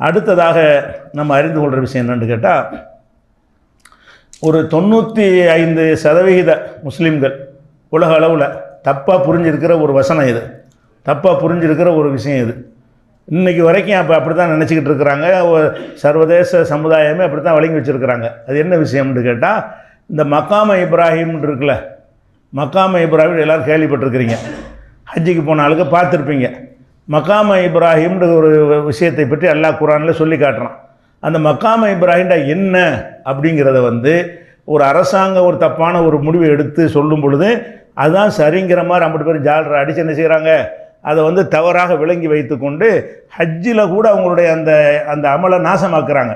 அடுத்ததாக நம்ம அறிந்து கொள்கிற விஷயம் என்னென்னு கேட்டால், ஒரு 95% முஸ்லீம்கள் உலக அளவில் தப்பாக புரிஞ்சிருக்கிற ஒரு வசனம் இது, தப்பாக புரிஞ்சிருக்கிற ஒரு விஷயம் இது. இன்றைக்கி வரைக்கும் அப்படி தான் நினச்சிக்கிட்டு இருக்கிறாங்க. சர்வதேச சமுதாயமே அப்படி தான் வழங்கி வச்சுருக்கிறாங்க. அது என்ன விஷயம்னு கேட்டால், இந்த மக்காம இப்ராஹிம் இருக்குல்ல, மக்காம இப்ராஹிம் எல்லோரும் கேள்விப்பட்டிருக்கிறீங்க, ஹஜ்ஜிக்கு போன ஆளுக்கு பார்த்துருப்பீங்க. மக்காம இப்ராஹிம்ன்ற ஒரு விஷயத்தை பற்றி அல்லாஹ் குர்ஆனில் சொல்லி காட்டுறான். அந்த மக்காம இப்ராஹிம்டா என்ன அப்படிங்கிறத ஒரு அரசாங்கம் ஒரு தப்பான ஒரு முடிவை எடுத்து சொல்லும் பொழுது அதுதான் சரிங்கிற மாதிரி 50 பேர் ஜாலரை அடித்து என்ன செய்கிறாங்க, அதை தவறாக விளங்கி வைத்து கொண்டு ஹஜ்ஜில் கூட அவங்களுடைய அந்த அமலை நாசமாக்குறாங்க.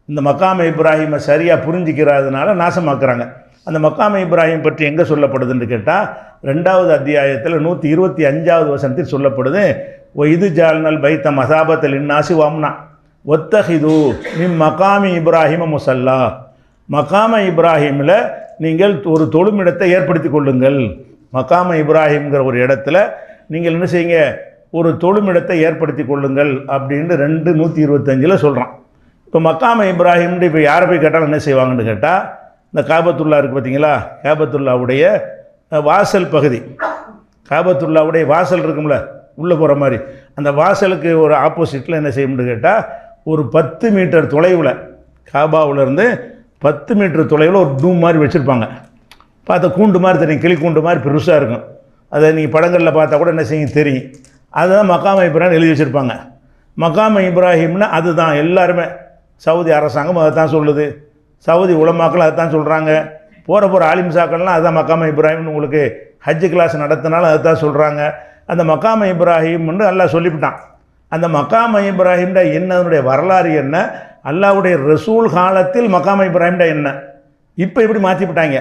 இந்த மக்காம இப்ராஹிமை சரியாக புரிஞ்சிக்கிறதுனால நாசமாக்குறாங்க. அந்த மக்காம இப்ராஹிம் பற்றி எங்கே சொல்லப்படுதுன்னு கேட்டால், 2வது அத்தியாயத்தில் 125வது வசனத்தில் சொல்லப்படுது. இது ஜால்னல் பைத்த மசாபத்தல் இன்னாசி வம்னா ஒத்தஹிது மின் மக்காமி இப்ராஹிம முசல்லா. மக்காம இப்ராஹிமில் நீங்கள் ஒரு தொழுமிடத்தை ஏற்படுத்தி கொள்ளுங்கள். மக்காம இப்ராஹிம்ங்கிற ஒரு இடத்துல நீங்கள் என்ன செய்யுங்க, ஒரு தொழுமிடத்தை ஏற்படுத்தி கொள்ளுங்கள் அப்படின்னு 2:125 சொல்கிறான். இப்போ மக்காம இப்ராஹிம்னு இப்போ யாரை போய் கேட்டாலும் என்ன செய்வாங்கன்னு கேட்டால், இந்த காபத்துல்லா இருக்குது பார்த்தீங்களா, காபத்துல்லாவுடைய வாசல் பகுதி, காபத்துல்லாவுடைய வாசல் இருக்கும்ல உள்ளே போகிற மாதிரி, அந்த வாசலுக்கு ஒரு ஆப்போசிட்டில் என்ன செய்யணும்னு கேட்டால், ஒரு 10 மீட்டர் தொலைவில், காபாவிலேருந்து 10 மீட்டர் தொலைவில் ஒரு டூம் மாதிரி வச்சுருப்பாங்க. பார்த்தா கூண்டு மாதிரி தெரியும், கிளி கூண்டு மாதிரி பெருசாக இருக்கும். அதை நீங்கள் படங்களில் பார்த்தா கூட என்ன செய்யும் தெரியும். அதுதான் மக்காம இப்ராஹிம் எழுதி வச்சுருப்பாங்க. மக்காம இப்ராஹிம்னா அதுதான். எல்லாருமே சவுதி அரசாங்கம் அதை தான் சொல்லுது, சவுதி உலமாக்கள் அதை தான் சொல்கிறாங்க, போகிற ஆலிம்சாக்கள்லாம் அதுதான் மக்காம இப்ராஹிம்னு உங்களுக்கு ஹஜ்ஜு கிளாஸ் நடத்தினாலும் அதை தான் சொல்கிறாங்க. அந்த மக்காம இப்ராஹிம்னு அல்லாஹ் சொல்லிவிட்டான். அந்த மக்காம இப்ராஹிம்டா என்ன, அதனுடைய வரலாறு என்ன, அல்லாஹ்வுடைய ரசூல் காலத்தில் மக்காம இப்ராஹிம்டா என்ன, இப்போ இப்படி மாற்றிவிட்டாங்க.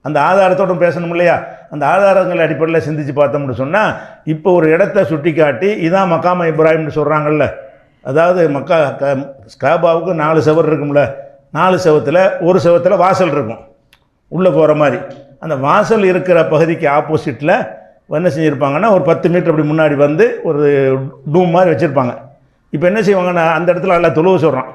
அந்த ஆதாரத்தோடு பேசணும் இல்லையா, அந்த ஆதாரங்கள் அடிப்படையில் சிந்தித்து பார்த்தோம்னு சொன்னால், இப்போ ஒரு இடத்த சுட்டி காட்டி இதான் மக்காம இப்ராஹிம்னு சொல்கிறாங்கல்ல. அதாவது காபாவுக்கு 4 செவர் இருக்கும்ல, 4 செவத்தில் ஒரு செவத்தில் வாசல் இருக்கும் உள்ளே போகிற மாதிரி. அந்த வாசல் இருக்கிற பகுதிக்கு ஆப்போசிட்டில் என்ன செஞ்சுருப்பாங்கன்னா, ஒரு 10 மீட்டர் அப்படி முன்னாடி ஒரு டூம் மாதிரி வச்சுருப்பாங்க. இப்போ என்ன செய்வாங்கன்னா, அந்த இடத்துல எல்லாம் தொழுவ சொல்கிறான்,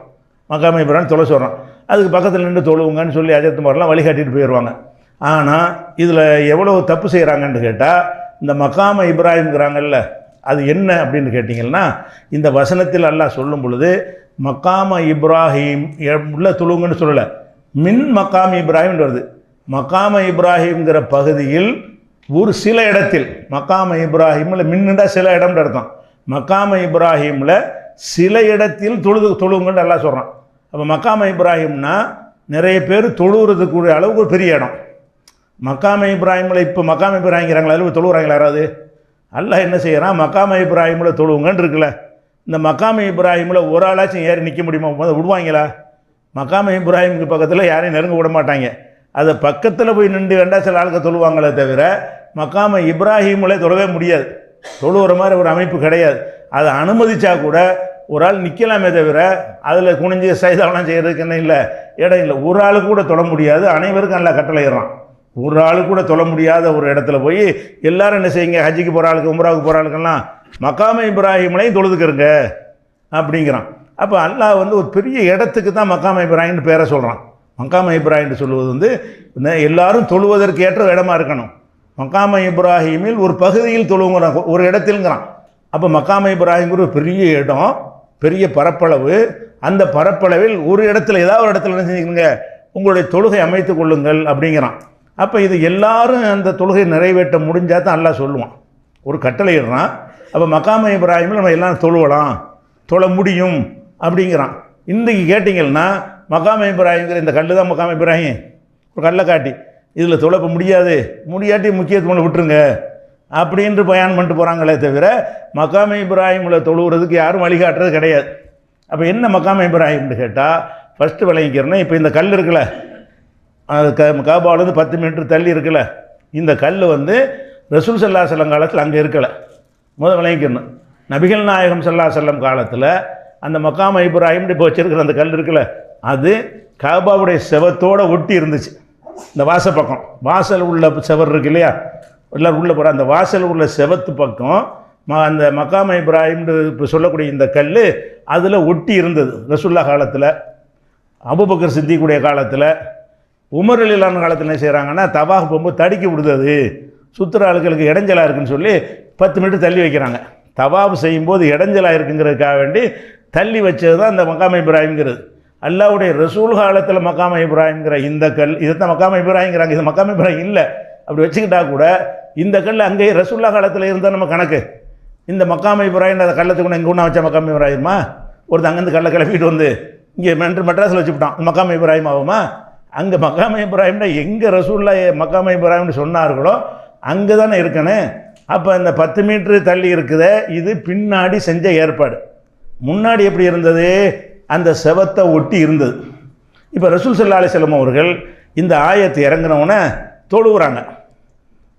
மக்காம இப்ராஹிம் தொலை சொல்கிறான், அதுக்கு பக்கத்தில் நின்று தொழுவுங்கன்னு சொல்லி அஜத் மாதிரிலாம் வழிகாட்டிட்டு போயிடுவாங்க. ஆனால் இதில் எவ்வளோ தப்பு செய்கிறாங்கன்னு கேட்டால், இந்த மக்காம இப்ராஹிம்ங்கிறாங்கல்ல, அது என்ன அப்படின்னு கேட்டிங்கன்னா, இந்த வசனத்தில் அல்லாஹ் சொல்லும் பொழுது மக்காம இப்ராஹிம் உள்ள தொழுவுங்கன்னு சொல்லலை, மின் மக்காம இப்ராஹிம் வருது. மக்காம இப்ராஹிம்ங்கிற பகுதியில் ஒரு சில இடத்தில், மக்காம இப்ராஹிமில் மின்னுண்டா சில இடம்னு அர்த்தம், மக்காம இப்ராஹிமில் சில இடத்தில் தொழுவுங்கன்னு எல்லாம் சொல்கிறான். அப்போ மக்காம இப்ராஹிம்னா நிறைய பேர் தொழுகிறதுக்குரிய அளவுக்கு ஒரு பெரிய இடம். மக்காம இப்ராஹிமில் இப்போ மக்காம இப்ராஹிங்கிறாங்களா, அதில் தொழுகிறாங்களா யாராவது? அல்லாஹ் என்ன செய்கிறான், மக்காம இப்ராஹிமில் தொழுவுங்கன்னு இருக்குல்ல, இந்த மக்காம இப்ராஹிமில் ஒரு ஆளாச்சும் ஏறி நிற்க முடியுமா, விடுவாங்களா? மக்காம இப்ராஹிமுக்கு பக்கத்தில் யாரையும் நெருங்க விட மாட்டாங்க. அதை பக்கத்தில் போய் நின்று வேண்டாம் சில ஆளுக்கு தொழுவாங்களே தவிர, மக்காம இப்ராஹிமில் தொழவே முடியாது, தொழுகிற மாதிரி ஒரு அமைப்பு கிடையாது. அதை அனுமதிச்சா கூட ஒரு ஆள் நிற்கலாமே தவிர அதில் குனிஞ்சு சைதாவெல்லாம் செய்கிறதுக்கு என்ன இல்லை, இடம் இல்லை. ஒரு ஆள் கூட தொழ முடியாது, அனைவருக்கும் நல்லா கட்டளையிடறான். ஒரு ஆள் கூட தொழ முடியாத ஒரு இடத்துல போய் எல்லாரும் என்ன செய்யுங்க, ஹஜ்ஜிக்கு போகிற ஆளுக்கு உம்ராவுக்கு போகிற ஆளுக்கெல்லாம் மக்காம இப்ராஹிம்லையும் தொழுதுக்கிறங்க அப்படிங்கிறான். அப்போ அல்லாஹ் ஒரு பெரிய இடத்துக்கு தான் மக்காம இப்ராஹிம்னு பேரை சொல்கிறான். மக்காம இப்ராஹிம்னு சொல்லுவது எல்லாரும் தொழுவதற்கு ஏற்ற இடமா இருக்கணும். மக்காம இப்ராஹிமில் ஒரு பகுதியில் தொழுவுங்கிறான், ஒரு இடத்தில்ங்கிறான். அப்போ மக்காம இப்ராஹிம்ங்கிற ஒரு பெரிய இடம், பெரிய பரப்பளவு. அந்த பரப்பளவில் ஒரு இடத்துல ஏதாவது ஒரு இடத்துல என்ன செஞ்சுக்கணுங்க, உங்களுடைய தொழுகை அமைத்து கொள்ளுங்கள் அப்படிங்கிறான். அப்போ இது எல்லாரும் அந்த தொழுகை நிறைவேற்ற முடிஞ்சால் தான் அல்லாஹ் சொல்லுவான், ஒரு கட்டளை இடுறான். அப்போ மக்காம இப்ராஹிமில் நம்ம எல்லாம் தொழுவலாம், தொழ முடியும் அப்படிங்கிறான். இன்றைக்கு கேட்டிங்கன்னா மக்காம இப்ராஹிம்ங்கிற இந்த கல் தான் மக்காம இப்ராஹிம், ஒரு கல்லை காட்டி இதில் தொழப்ப முடியாட்டி முக்கியத்துவம் விட்டுருங்க அப்படின்ட்டு பயன் பண்ணிட்டு போகிறாங்களே தவிர மக்காம இப்ராஹிமில் தொழுகிறதுக்கு யாரும் வழிகாட்டுறது கிடையாது. அப்போ என்ன மக்காம இப்ராஹிம்னு கேட்டால், ஃபஸ்ட்டு விளங்கிக்கிறேன்னா, இப்போ இந்த கல் இருக்குல்ல, காபாவிலேருந்து 10 மீட்டர் தள்ளி இருக்குல்ல, இந்த கல் ரசூல் ஸல்லல்லாஹு அலைஹி வஸல்லம் காலத்தில் அங்கே இருக்கலை. முதல் விளங்கிக்கணும், நபிகள் நாயகம் ஸல்லல்லாஹு அலைஹி வஸல்லம் காலத்தில் அந்த மக்காம இப்ராஹிம் இப்போ வச்சிருக்கிற அந்த கல் இருக்குல்ல, அது காபாவுடைய செவத்தோடு ஒட்டி இருந்துச்சு. இந்த வாசல் பக்கம், வாசல் உள்ள செவர் இருக்கு இல்லையா, எல்லோரும் உள்ளே போகிற அந்த வாசல் உள்ள செவத்து பக்கம் அந்த மக்காம இப்ராஹிம்னு இப்போ சொல்லக்கூடிய இந்த கல் அதில் ஒட்டி இருந்தது. ரசூல்லா காலத்தில், அபூபக்கர் சித்திக்குடைய காலத்தில், உமர் ரலியல்லாஹு காலத்தில் என்ன செய்கிறாங்கன்னா, தவாஃப் போகும்போது தடுக்கி விடுதது, சுற்றுற ஆளுகளுக்கு இடைஞ்சலாக இருக்குன்னு சொல்லி 10 மீட்டர் தள்ளி வைக்கிறாங்க. தவாஃப் செய்யும்போது இடைஞ்சலாக இருக்குங்கிறதுக்காக வேண்டி தள்ளி வச்சது தான் இந்த மக்காம இப்ராஹிம்ங்கிறது. அல்லாஹ்வுடைய ரசூல் காலத்தில் மக்காம இப்ராஹிம்ங்கிற இந்த கல், இதைத்தான் மக்காம இப்ராஹிம்ங்கிறாங்க. இது மக்காம இப்ராஹிம் இல்லை. அப்படி வச்சுக்கிட்டா கூட இந்த கல் அங்கேயே ரசூல்லா காலத்தில் இருந்தால் நம்ம கணக்கு. இந்த மக்காம இப்ராஹிம் அந்த கல்லத்துக்கு கூட எங்கே ஒன்றா வச்சா மக்காம இப்ராஹிமா? ஒருத்தர் அங்கேருந்து கல்லை கிளப்பிட்டு வந்து இங்கே மெட்ராஸில் வச்சுக்கிட்டான், மக்காம இப்ராஹிம் ஆகுமா? அங்கே மக்காம இப்ராஹிம்னா எங்கே ரசூல்லா மக்காம இப்ராஹிம்னு சொன்னார்களோ அங்கே தானே இருக்கணும். அப்போ இந்த 10 மீட்ரு தள்ளி இருக்குதே, இது பின்னாடி செஞ்ச ஏற்பாடு. முன்னாடி எப்படி இருந்தது? அந்த செவத்தை ஒட்டி இருந்தது. இப்போ ரசூல் ஸல்லல்லாஹு அலைஹி வஸல்லம் அவர்கள் இந்த ஆயத்து இறங்கினவுடனே தொழுகிறாங்க.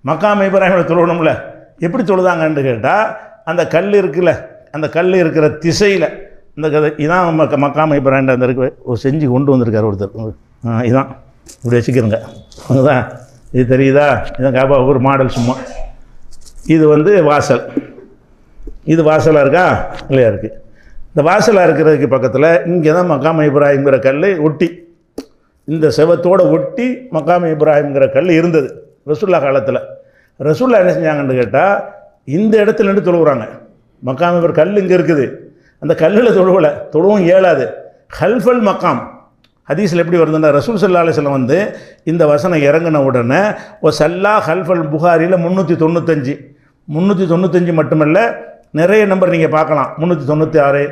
மக்காம இப்ராஹிமில் தொழுகணும்ல, எப்படி தொழுதாங்கன்னு கேட்டால், அந்த கல் இருக்குல்ல, அந்த கல் இருக்கிற திசையில் இந்த இதான் மக்காம இப்ராஹிம் அந்த இருக்கு ஒரு செஞ்சு கொண்டு வந்திருக்கார் ஒருத்தர். இதான் இப்படி வச்சுக்கிறங்க, அதுதான் இது தெரியுதா? இதான் காபா ஒரு மாடல் சும்மா. இது வாசல், இது வாசலாக இருக்கா இல்லையா? இருக்குது. இந்த வாசலாக இருக்கிறதுக்கு பக்கத்தில் இங்கே தான் மக்காம இப்ராஹிம்ங்கிற கல் ஒட்டி, இந்த செவத்தோடு ஒட்டி மக்காம இப்ராஹிம்ங்கிற கல் இருந்தது ரசூல்லா காலத்தில். ரசூல்லா என்ன செஞ்சாங்கன்னு கேட்டால், இந்த இடத்துல நின்று தொழுகிறாங்க. மக்காம இப்ராஹிம் கல் இங்கே இருக்குது, அந்த கல்லில் தொழுவலை, தொழுவும் இயலாது. ஹல்ஃபல் மக்காம் ஹதீஸில் எப்படி வருதுன்னா, ரசூல் ஸல்லல்லாஹு அலைஹி வஸல்லம் இந்த வசனம் இறங்கின உடனே சல்லா ஹல்ஃபல் புகாரியில் 395 மட்டுமல்ல, நிறைய நம்பர் நீங்கள் பார்க்கலாம். 396,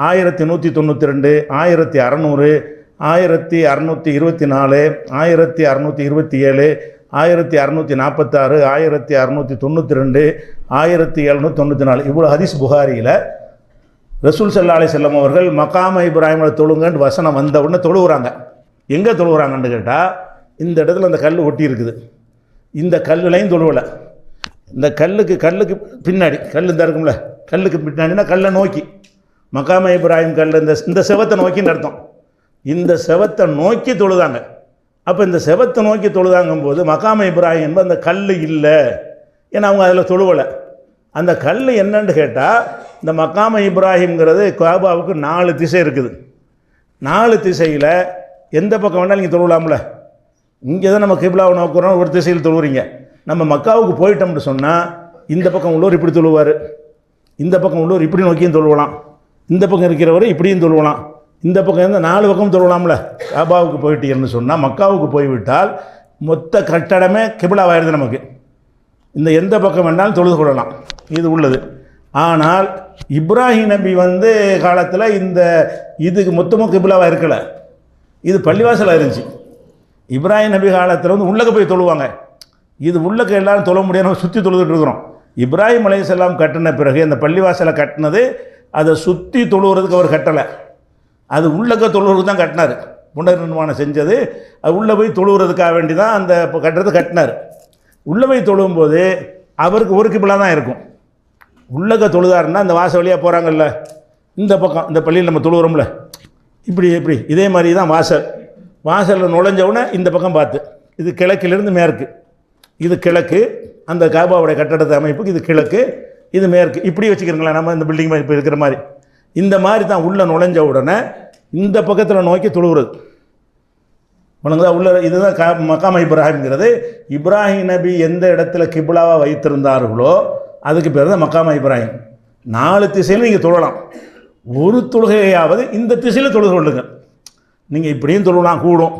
1192, 1600, 1624, 1627, 1646, 1692, 1794 இவ்வளோ ஹதீஸ் புகாரியில் ரசூல் ஸல்லல்லாஹு அலைஹி வஸல்லம் அவர்கள் மக்காம இப்ராஹிமில் தொழுங்கன்னு வசனம் வந்த உடனே தொழுகிறாங்க. எங்கே தொழுகிறாங்கன்னு கேட்டால், இந்த இடத்துல அந்த கல் ஒட்டி இருக்குது, இந்த கல்லுலையும் தொழுவலை. இந்த கல்லுக்கு பின்னாடி கல் இந்த இருக்கும்ல, கல்லுக்கு பின்னாடினா கல்லை நோக்கி, மக்காம இப்ராஹிம் கல் இந்த செவத்தை நோக்கின்னு அர்த்தம். இந்த செவத்தை நோக்கி தொழுதாங்க. அப்போ இந்த செவத்தை நோக்கி தொழுதாங்கும் போது மக்காம இப்ராஹிம் என்பது அந்த கல் இல்லை, ஏன்னா அவங்க அதில் தொழுவலை. அந்த கல் என்னன்னு கேட்டால், இந்த மக்காம இப்ராஹிம்ங்கிறது காபாவுக்கு 4 திசை இருக்குது. 4 திசையில் எந்த பக்கம் வேணாலும் நீங்கள் தொழுவலாம்ல. இங்கே தான் நம்ம கிப்லாவை நோக்குறோம், ஒரு திசையில் தொழுவுறீங்க. நம்ம மக்காவுக்கு போயிட்டோம்னு சொன்னால், இந்த பக்கம் உள்ளவர் இப்படி தொழுவார், இந்த பக்கம் உள்ளவர் இப்படி நோக்கியும் தொழுவலாம், இந்த பக்கம் இருக்கிறவர் இப்படியும் தொழுவலாம், இந்த பக்கம் இருந்தால் 4 பக்கம் தொழுவலாம்ல. காபாவுக்கு போயிட்டீங்கன்னு சொன்னால், மக்காவுக்கு போய்விட்டால் மொத்த கட்டடமே கிப்லாவாயிருது நமக்கு. இந்த எந்த பக்கம் வேணாலும் தொழுது கொள்ளலாம், இது உள்ளது. ஆனால் இப்ராஹிம் நபி காலத்தில் இந்த இதுக்கு மொத்தமாக கிப்லாவாக இருக்கலை, இது பள்ளிவாசலாக இருந்துச்சு. இப்ராஹிம் நபி காலத்தில் உள்ளக்க போய் தொழுவாங்க, இது உள்ளக்க எல்லாரும் தொழ முடியாமல் சுற்றி தொழுதுட்டு இருக்கிறோம். இப்ராஹிம் அலைஹிஸ்ஸலாம் கட்டின பிறகு அந்த பள்ளிவாசலை கட்டினது, அதை சுற்றி தொழுகிறதுக்கு அவர் கட்டலை, அது உள்ளக்க தொழுகிறதுக்கு தான் கட்டினார். புனர்நிர்மாணம் செஞ்சது அது உள்ளே போய் தொழுகிறதுக்காக வேண்டி தான் அந்த கட்டுறதை கட்டினார். உள்ளே போய் தொழும்போது அவருக்கு ஒரு கிப்லா தான் இருக்கும். உள்ளக்க தொழுதாருன்னா இந்த வாசல் வழியாக போகிறாங்கல்ல, இந்த பக்கம் இந்த பள்ளியில் நம்ம தொழுகிறோம்ல, இப்படி இதே மாதிரி தான் வாசலில் நுழைஞ்சவுடனே இந்த பக்கம் பார்த்து, இது கிழக்கிலிருந்து மேற்கு, இது கிழக்கு, அந்த காபாவுடைய கட்டடத்தை அமைப்புக்கு இது கிழக்கு, இது மேற்கு, இப்படி வச்சுக்கிறீங்களா நம்ம இந்த பில்டிங் இப்போ இருக்கிற மாதிரி. இந்த மாதிரி தான் உள்ளே நுழைஞ்ச உடனே இந்த பக்கத்தில் நோக்கி தொழுகிறது. உனக்கு தான் உள்ள இதுதான் மக்காம இப்ராஹிம்ங்கிறது. இப்ராஹிம் நபி எந்த இடத்துல கிப்லாவாக வைத்திருந்தார்களோ அதுக்கு பேர் தான் மக்காம இப்ராஹிம். 4 திசையில் நீங்கள் தொழலாம், ஒரு தொழுகையாவது இந்த திசையில் தொழுது கொள்ளுங்க. நீங்கள் இப்படியும் தொழுவலாம் கூடும்,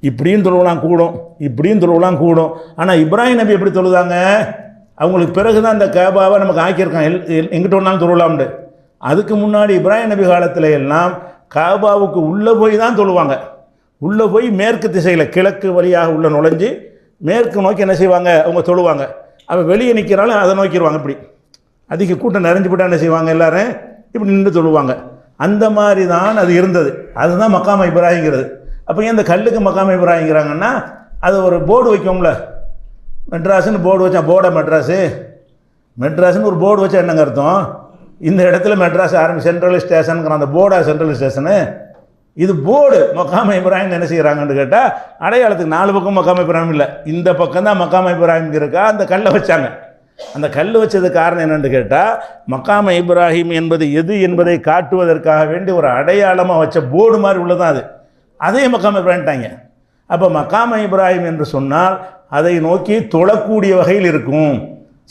இப்படியும் தொழுவலாம் கூடும், இப்படியும் தொழுவலாம் கூடும். ஆனால் இப்ராஹிம் நபி எப்படி தொழுதாங்க? அவங்களுக்கு பிறகு தான் இந்த காபாவை நமக்கு ஆக்கியிருக்காங்க, எங்கிட்ட ஒன்றாலும் தொழுவலாம்னு. அதுக்கு முன்னாடி இப்ராஹிம் நபி காலத்தில் எல்லாம் காபாவுக்கு உள்ளே போய் தான் தொழுவாங்க. உள்ளே போய் மேற்கு திசையில் கிழக்கு வழியாக உள்ளே நுழைஞ்சு மேற்கு நோக்கி என்ன செய்வாங்க, அவங்க தொழுவாங்க. அவன் வெளியே நிற்கிறாலும் அதை நோக்கிடுவாங்க. இப்படி அதிக கூட்டம் நிறைஞ்சு போட்டால் என்ன செய்வாங்க, எல்லோரும் இப்படி நின்று தொழுவாங்க. அந்த மாதிரி தான் அது இருந்தது. அதுதான் மக்காம இப்ராஹிம்ங்கிறது. அப்போ ஏன் இந்த கல்லுக்கு மக்காம இப்ராஹிம்ங்கிறாங்கன்னா, அது ஒரு போர்டு வைக்கும்ல, மெட்ராஸுன்னு போர்டு வச்சா, போர்டை மெட்ராஸுன்னு ஒரு போர்டு வச்சா என்னங்க அர்த்தம்? இந்த இடத்துல மெட்ராஸ் சென்ட்ரல் ஸ்டேஷனுங்கிற அந்த போர்டா சென்ட்ரல் ஸ்டேஷனு, இது போர்டு. மக்காம இப்ராஹிம் என்ன செய்கிறாங்கன்னு கேட்டால், அடையாளத்துக்கு 4 பக்கம் மக்காம இப்ராஹிம் இல்லை, இந்த பக்கம் தான் மக்காம இப்ராஹிம் இருக்கா, அந்த கல்லை வச்சாங்க. அந்த கல் வச்சது காரணம் என்னென்னு கேட்டால், மக்காம இப்ராஹிம் என்பது எது என்பதை காட்டுவதற்காக வேண்டி ஒரு அடையாளமாக வச்ச போர்டு மாதிரி உள்ளதான் அது. அதே மக்காம இப்ராஹிம்ட்டாங்க. அப்போ மக்காம இப்ராஹிம் என்று சொன்னால் அதை நோக்கி தொழக்கூடிய வகையில் இருக்கும்.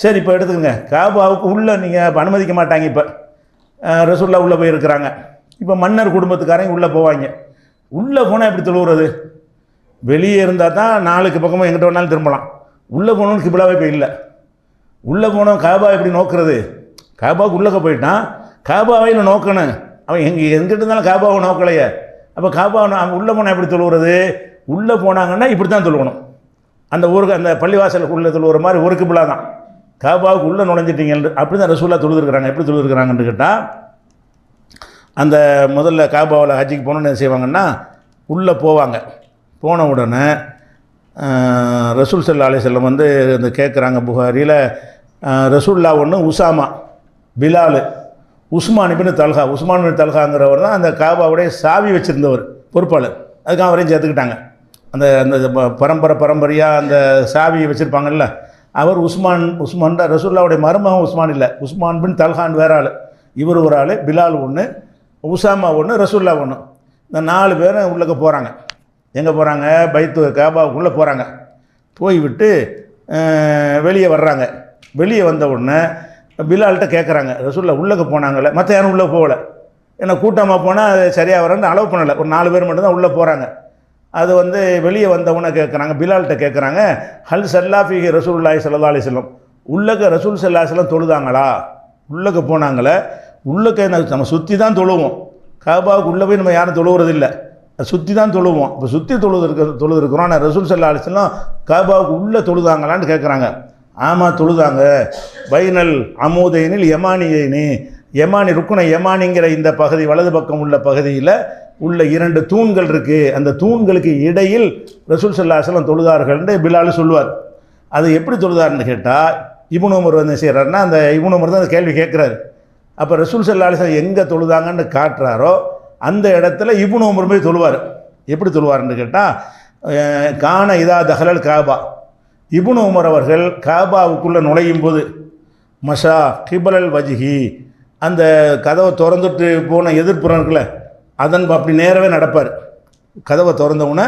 சரி, இப்போ எடுத்துக்கோங்க, காபாவுக்கு உள்ளே நீங்கள் அனுமதிக்க மாட்டாங்க. இப்போ ரசூலுல்லாஹ் உள்ளே போயிருக்கிறாங்க. இப்போ மன்னர் குடும்பத்துக்காரங்க உள்ளே போவாங்க. உள்ளே போனால் எப்படி தொழுவுறது? வெளியே இருந்தால் தான் நாளுக்கு பக்கமாக எங்கிட்ட வேணாலும் திரும்பலாம். உள்ளே போகணுன்னு கிபிலாவே இப்போ இல்லை. உள்ளே போனோம் காபா எப்படி நோக்கிறது? காபாவுக்கு உள்ளக்க போயிட்டான், காபாவையில் நோக்கணும். அவன் எங்கிட்ட இருந்தாலும் காபாவை நோக்கலையே. அப்போ காபா அவன் உள்ளே போனால் எப்படி தொழுவுறது? உள்ளே போனாங்கன்னா இப்படி தான் தொழுவணும். அந்த ஊருக்கு அந்த பள்ளிவாசலுக்கு உள்ளே தொழுவுற மாதிரி ஒரு கிபிலா தான். காபாவுக்கு உள்ளே நுழைஞ்சிட்டீங்க அப்படி தான் ரசூலுல்லாஹ் தொழுதுருக்குறாங்க. எப்படி தொழுதுருக்குறாங்கன்னு கேட்டால், அந்த முதல்ல காபாவில் ஹஜ்ஜிக்கு போகணுன்னு என்ன செய்வாங்கன்னா, உள்ளே போவாங்க. போன உடனே ரசூல் ஸல்லல்லாஹு அலைஹி வஸல்லம் வந்து இந்த கேட்குறாங்க புகாரியில், ரசூலுல்லாஹ் ஒன்று, Usama, Bilal, Usman ibn Talha. Usman ibn தல்ஹாங்கிறவர் தான் அந்த காபாவுடைய சாவி வச்சுருந்தவர், பொறுப்பாளர். அதுக்காக அவரையும் சேர்த்துக்கிட்டாங்க. அந்த அந்த பரம்பரையாக அந்த சாவியை வச்சுருப்பாங்கல்ல, அவர் உஸ்மான் தான். ரசூலுல்லாஹ்வுடைய மருமகன் உஸ்மான் இல்லை, உஸ்மான் பின் தல்ஹான் வேற ஆள். இவர் ஒரு ஆள், பிலால் ஒன்று, உசாமா ஒன்று, ரசூலுல்லாஹ் ஒன்று. இந்த 4 பேரும் உள்ளக்க போகிறாங்க. எங்கே போகிறாங்க? பைத்து காபாவுக்குள்ளே போகிறாங்க. போய்விட்டு வெளியே வர்றாங்க. வெளியே வந்த உடனே பிலால்கிட்ட கேட்குறாங்க, ரசூலுல்லாஹ் உள்ளக்க போனாங்கல்ல, மற்ற யாரும் உள்ளே போகலை. ஏன்னா கூட்டமாக போனால் அது சரியாக வரேன்னு அலோவ் பண்ணலை. ஒரு 4 பேர் மட்டும்தான் உள்ளே போகிறாங்க. அது வந்து வெளியே வந்தவுடனே கேட்குறாங்க, பிலால்கிட்ட கேட்குறாங்க, ஹல் சல்லாஃபிஹி ரசூலுல்லாஹி ஸல்லல்லாஹு அலைஹி வஸல்லம், உள்ளக்க ரசூல் ஸல்லல்லாஹு அலைஹி வஸல்லம் தொழுதாங்களா? உள்ளக்க போனாங்களே, உள்ளக்க நம்ம சுற்றி தான் தொழுவோம். காபாவுக்கு உள்ளே போய் நம்ம யாரும் தொழுவுறது இல்லை, சுற்றி தான் தொழுவோம். இப்போ சுற்றி தொழுதுருக்கிறோம். ஆனால் ரசூல் ஸல்லல்லாஹு அலைஹி வஸல்லம் காபாவுக்கு உள்ளே தொழுதாங்களான்னு கேட்குறாங்க. ஆமாம் தொழுதாங்க. பைனல் அமூதைனில் யமானியைனி, யமானி ருக்குனை யமானிங்கிற இந்த பகுதி வலது பக்கம் உள்ள பகுதியில் உள்ள 2 தூண்கள் இருக்குது. அந்த தூண்களுக்கு இடையில் ரசூல் ஸல்லல்லாஹு அலைஹி வஸல்லம் தொழுதார்கள்னு பிலால் சொல்லுவார். அது எப்படி தொழுதாருன்னு கேட்டால், இப்னு உமர் வந்து செய்கிறாருன்னா, அந்த இப்னு உமர் தான் அந்த கேள்வி கேட்குறாரு. அப்போ ரசூல் ஸல்லல்லாஹு அலைஹி வஸல்லம் எங்கே தொழுதாங்கன்னு காட்டுறாரோ அந்த இடத்துல இப்னு உமர் போய் தொழுவார். எப்படி தொழுவார்னு கேட்டால், கான இதா தஹலல் காபா, இப்னு உமர் அவர்கள் காபாவுக்குள்ளே நுழையும் போது மஷா கிபலல் வஜ்ஹி, அந்த கதவை திறந்துட்டு போன எதிர்ப்புறம் இருக்குல்ல, அதன் அப்படி நேரவே நடப்பார். கதவை திறந்தவுடனே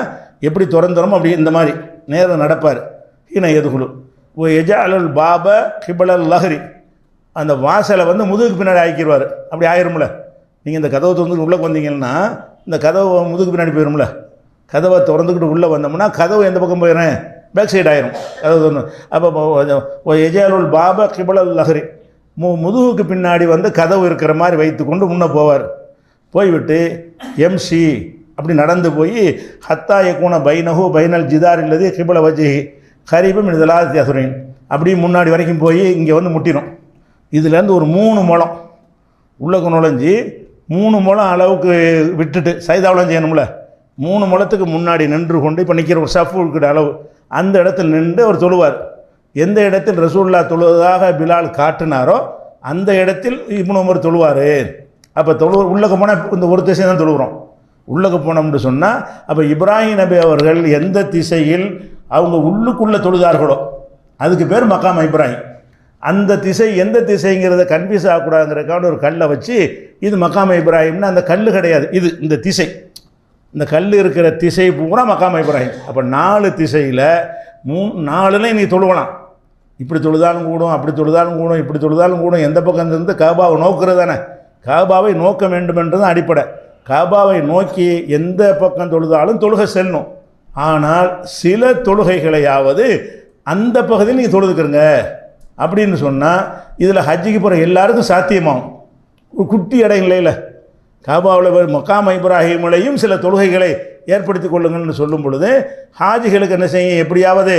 எப்படி திறந்துறோமோ அப்படி இந்த மாதிரி நேரம் நடப்பார். ஹீன எதுகுலு ஓ எஜாலுல் பாப கிபலல் லஹரி, அந்த வாசலை வந்து முதுகுக்கு பின்னாடி ஆக்கிடுவார். அப்படி ஆயிரும்ல, நீங்கள் இந்த கதவை திறந்துக்கிட்டு உள்ளே வந்தீங்கன்னா இந்த கதவை முதுகுக்கு பின்னாடி போயிடும்ல. கதவை திறந்துக்கிட்டு உள்ளே வந்தோம்னா கதவு எந்த பக்கம் போயிடுறேன்? பேக் சைடு ஆயிரும் கதவு திறந்து. அப்போ எஜாலுல் பாப கிபலல் லஹரி, முதுகுக்கு பின்னாடி வந்து கதவு இருக்கிற மாதிரி வைத்து கொண்டு முன்னே போவார். போய்விட்டு எம்சி அப்படி நடந்து போய் ஹத்தா யக்கூன பைனஹு பைனல் ஜிதார் இல்லது கிபல வஜ்ஹி கரீபம் இதெல்லாம் யசுரின், அப்படி முன்னாடி வரைக்கும் போய் இங்கே வந்து முட்டிடும். இதுலேருந்து ஒரு 3 முழம் உள்ளக்கு நுழைஞ்சி 3 முழம் அளவுக்கு விட்டுட்டு சைதாவளம் செய்யணும்ல, 3 முழத்துக்கு முன்னாடி நின்று கொண்டு இப்போ நிற்கிற ஒரு சஃப் இருக்கிற அளவு அந்த இடத்துல நின்று அவர் தொழுவார். எந்த இடத்தில் ரசூலுல்லாஹ் தொழுவதாக பிலால் காட்டினாரோ அந்த இடத்தில் இப்னு உமர் தொழுவார். அப்போ உள்ளக்க போனால் இந்த ஒரு திசை தான் தொழுகிறோம். உள்ளக்க போனோம்னு சொன்னால், அப்போ இப்ராஹிம் நபி அவர்கள் எந்த திசையில் அவங்க உள்ளுக்குள்ளே தொழுதார்களோ அதுக்கு பேர் மக்காம் இப்ராஹிம். அந்த திசை எந்த திசைங்கிறத கன்ஃபியூஸ் ஆகக்கூடாதுங்கிறதுக்கான ஒரு கல்லை வச்சு இது மக்காம இப்ராஹிம்னா அந்த கல் கிடையாது, இது இந்த திசை, இந்த கல் இருக்கிற திசை பூரா மக்காம இப்ராஹிம். அப்போ 4 திசையில் 4லையும் நீ தொழுவலாம். இப்படி தொழுதாலும் கூடும், அப்படி தொழுதாலும் கூடும், இப்படி தொழுதாலும் கூடும். எந்த பக்கம் இருந்து காபாவை நோக்குறது தானே, காபாவை நோக்க வேண்டும் என்றது அடிப்படை. காபாவை நோக்கி எந்த பக்கம் தொழுதாலும் தொழுகை செல்லணும். ஆனால் சில தொழுகைகளையாவது அந்த பகுதியில் நீங்கள் தொழுதுக்கிறங்க அப்படின்னு சொன்னால் இதில் ஹஜ்ஜிக்கு போகிற எல்லாருக்கும் சாத்தியமாகும். ஒரு குட்டி இடம் இல்லைல்ல, காபாவில் மக்காம் இப்ராஹிமிலையும் சில தொழுகைகளை ஏற்படுத்தி கொள்ளுங்கள்னு சொல்லும் பொழுது ஹாஜிகளுக்கு என்ன செய்யும், எப்படியாவது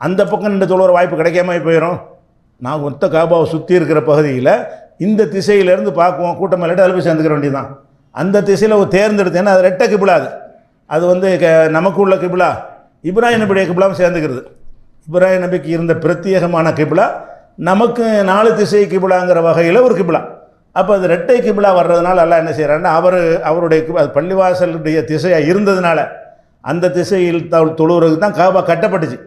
அந்த பக்கம் நின்று தொழுகிற வாய்ப்பு கிடைக்காம போயிடும். நான் மொத்த காபாவை சுற்றி இருக்கிற பகுதியில் இந்த திசையிலேருந்து பார்க்குவோம், கூட்டம் இல்லாட்டி அதில் போய் சேர்ந்துக்கிற வேண்டியதுதான். அந்த திசையில் ஒரு தேர்ந்தெடுத்தேன்னா அது ரெட்டை கிபிலா, அது வந்து நமக்கு உள்ள கிபிலா இப்ராஹிம் நபியுடைய கிபிலாவும் சேர்ந்துக்கிறது. இப்ராஹிம் நபிக்கு இருந்த பிரத்யேகமான கிபிலா நமக்கு 4 திசை கிபிலாங்கிற வகையில் ஒரு கிபிலா. அப்போ அது ரெட்டை கிபிலா வர்றதுனால எல்லாம் என்ன செய்கிறாருன்னா அவருடைய பள்ளிவாசலுடைய திசையாக இருந்ததுனால அந்த திசையில் தொழுவுறதுக்கு தான் காபா கட்டப்பட்டுச்சு.